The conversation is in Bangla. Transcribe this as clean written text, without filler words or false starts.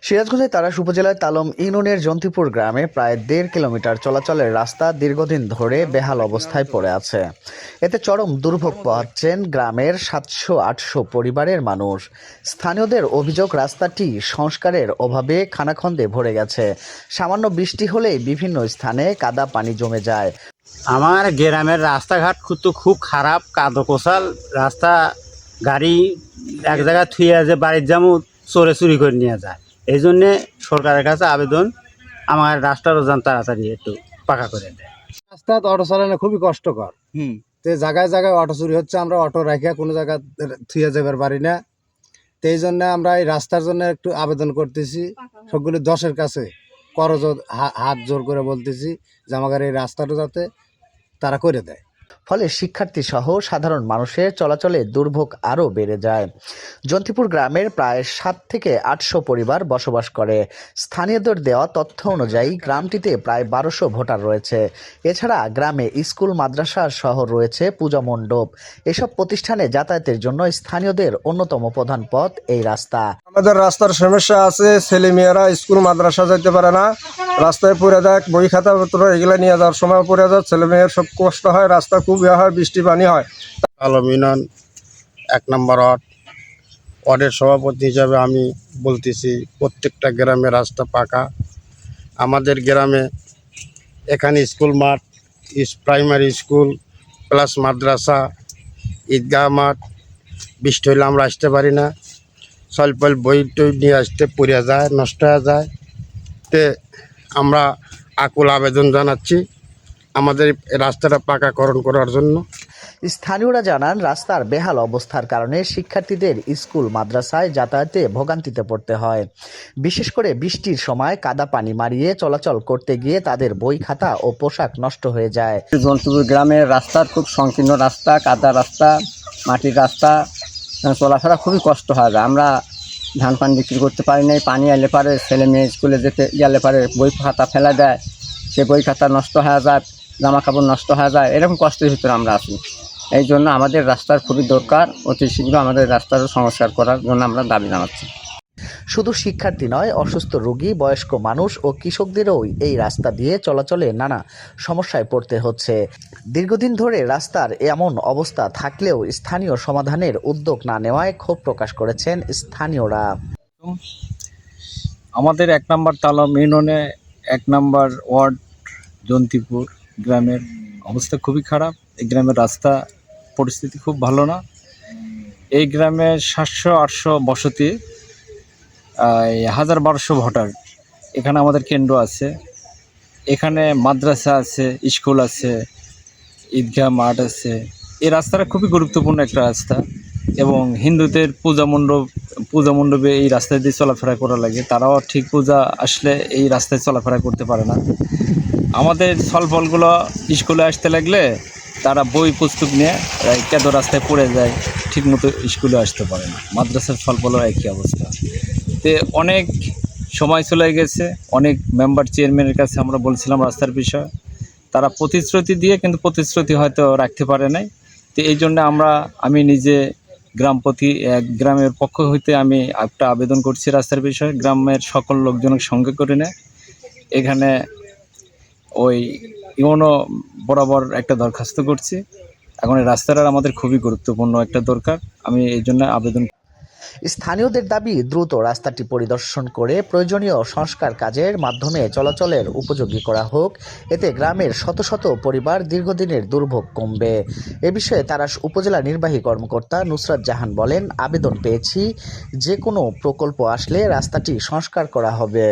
সিরাজগঞ্জের তাড়াশ উপজেলার তালম ইউনিয়নের জন্তিপুর গ্রামে প্রায় ১.৫ কিলোমিটার চলাচলের রাস্তা দীর্ঘদিন ধরে বেহাল অবস্থায় পড়ে আছে। এতে চরম দুর্ভোগ পোহাচ্ছেন গ্রামের ৭০০-৮০০ পরিবারের মানুষ। স্থানীয়দের অভিযোগ, রাস্তাটি সংস্কারের অভাবে খানাখন্দে ভরে গেছে। সামান্য বৃষ্টি হলেই বিভিন্ন স্থানে কাদা পানি জমে যায়। আমার গ্রামের রাস্তাঘাট খুব খারাপ, কাদো কোসাল রাস্তা। গাড়ি এক জায়গায় থুয়ে যে বাড়ির জামু চুরি করে নিয়ে যায়। এই জন্যে সরকারের কাছে আবেদন, আমার রাস্তারও যান তাড়াতাড়ি একটু পাকা করে দেয়। রাস্তা অটো চালানো খুবই কষ্টকর। তো জায়গায় জায়গায় অটো চুরি হচ্ছে, আমরা অটো রেখে কোনো জায়গায় থুয়ে যাবার পারি না। তো এই জন্য আমরা এই রাস্তার জন্য একটু আবেদন করতেছি সবগুলো দশের কাছে, করজোর হাত জোর করে বলতেছি যে আমাদের এই রাস্তাটা যাতে তারা করে দেয়। ফলে শিক্ষার্থী সহ সাধারণ মানুষের চলাচলে দুর্ভোগ আরও বেড়ে যায়। জন্তিপুর গ্রামের প্রায় ৭ থেকে ৮০০ পরিবার বসবাস করে। স্থানীয়দের দেওয়া তথ্য অনুযায়ী গ্রামটিতে প্রায় ১২০০ ভোটার রয়েছে। এছাড়া গ্রামে স্কুল, মাদ্রাসা সহ রয়েছে পূজা মণ্ডপ। এসব প্রতিষ্ঠানে যাতায়াতের জন্য স্থানীয়দের অন্যতম প্রধান পথ এই রাস্তা। আমাদের রাস্তার সমস্যা আছে, ছেলেমেয়েরা স্কুল মাদ্রাসা যেতে পারে না, রাস্তায় পড়ে যায়, বই খাতাপত্র এগুলো নিয়ে যাওয়ার সময় পড়ে যায়, ছেলেমেয়ের সব কষ্ট হয়, রাস্তা খুব হয়, বৃষ্টি পানি হয়। তালম ইউনিয়ন ১ নম্বর ওয়ার্ডের সভাপতি হিসাবে আমি বলতেছি, প্রত্যেকটা গ্রামে রাস্তা পাকা। আমাদের গ্রামে এখানে স্কুল মাঠ, প্রাইমারি স্কুল প্লাস মাদ্রাসা, ঈদগাহ মাঠ। বৃষ্টি হলে আমরা আসতে পারি না, স্বল্প বই টই নিয়ে আসতে পড়ে যায়, নষ্ট হয়ে যায়। তে আমরা আকুল আবেদন জানাচ্ছি আমাদের রাস্তাটা পাকাকরণ করার জন্য। স্থানীয়রা জানান, রাস্তার বেহাল অবস্থার কারণে শিক্ষার্থীদের স্কুল, মাদ্রাসায় যাতায়াতে ভোগান্তিতে পড়তে হয়। বিশেষ করে বৃষ্টির সময় কাদা পানি মারিয়ে চলাচল করতে গিয়ে তাদের বই খাতা ও পোশাক নষ্ট হয়ে যায়। জন্তুপুর গ্রামের রাস্তার খুব সংকীর্ণ রাস্তা, কাদা রাস্তা, মাটির রাস্তা, চলাফেরা খুবই কষ্ট হয়। আমরা ধান পান বিক্রি করতে পারি নাই, পানি এলে পারে ছেলে মেয়ে স্কুলে যেতে গেলে পারে বই খাতা ফেলা দেয়, সে বই খাতা নষ্ট হয়ে যায়, জামা কাপড় নষ্ট হয়ে যায়, এরকম কষ্টের ভিতরে আমরা আছি। এই জন্য আমাদের রাস্তার খুবই দরকার, অতি শীঘ্র আমাদের রাস্তার সংস্কার করার জন্য আমরা দাবি জানাচ্ছি। শুধু শিক্ষার্থী নয়, অসুস্থ রোগী, বয়স্ক মানুষ ও কৃষকদেরও এই রাস্তা দিয়ে চলাচলে নানা সমস্যায় পড়তে হচ্ছে। দীর্ঘদিন ধরে রাস্তার এমন অবস্থা থাকলেও স্থানীয় সমাধানের উদ্যোগ না নেওয়ায় ক্ষোভ প্রকাশ করেছেন স্থানীয়রা। আমাদের ১ নম্বর তালম ইউনিয়নে ১ নম্বর ওয়ার্ড জন্তিপুর গ্রামের অবস্থা খুবই খারাপ। এই গ্রামের রাস্তা পরিস্থিতি খুব ভালো না। এই গ্রামে ৭০০-৮০০ বসতি, ১,১২০০ ভোটার। এখানে আমাদের কেন্দ্র আছে, এখানে মাদ্রাসা আছে, স্কুল আছে, ঈদগাহ মাঠ আছে। এই রাস্তাটা খুবই গুরুত্বপূর্ণ একটা রাস্তা এবং হিন্দুদের পূজা মণ্ডপে এই রাস্তায় দিয়ে চলাফেরা করা লাগে। তারাও ঠিক পূজা আসলে এই রাস্তায় চলাফেরা করতে পারে না। আমাদের ফলগুলো স্কুলে আসতে লাগলে তারা বই পুস্তক নিয়ে কেদো রাস্তায় পড়ে যায়, ঠিকমতো স্কুলে আসতে পারে না। মাদ্রাসার ফলও একই অবস্থা। তে অনেক সময় চলে গেছে, অনেক মেম্বার চেয়ারম্যানের কাছে আমরা বলছিলাম রাস্তার বিষয়, তারা প্রতিশ্রুতি দিয়ে কিন্তু প্রতিশ্রুতি হয়তো রাখতে পারে নাই। তো এই জন্য আমি নিজে গ্রামের পক্ষ হইতে আমি একটা আবেদন করছি রাস্তার বিষয়ে, গ্রামের সকল লোকজনকে সঙ্গে করে নেয় এখানে ওই ইউনো বরাবর একটা দরখাস্ত করছি। এখন এই রাস্তাটা আমাদের খুবই গুরুত্বপূর্ণ একটা দরকার, আমি এই জন্য আবেদন। স্থানীয়দের দাবি, দ্রুত রাস্তাটি পরিদর্শন করে প্রয়োজনীয় সংস্কার কাজের মাধ্যমে চলাচলের উপযোগী করা হোক। এতে গ্রামের শত শত পরিবার দীর্ঘদিনের দুর্ভোগ কমবে। এ বিষয়ে তাড়াশ উপজেলা নির্বাহী কর্মকর্তা নুসরাত জাহান বলেন, আবেদন পেয়েছি, যে কোনো প্রকল্প আসলে রাস্তাটি সংস্কার করা হবে।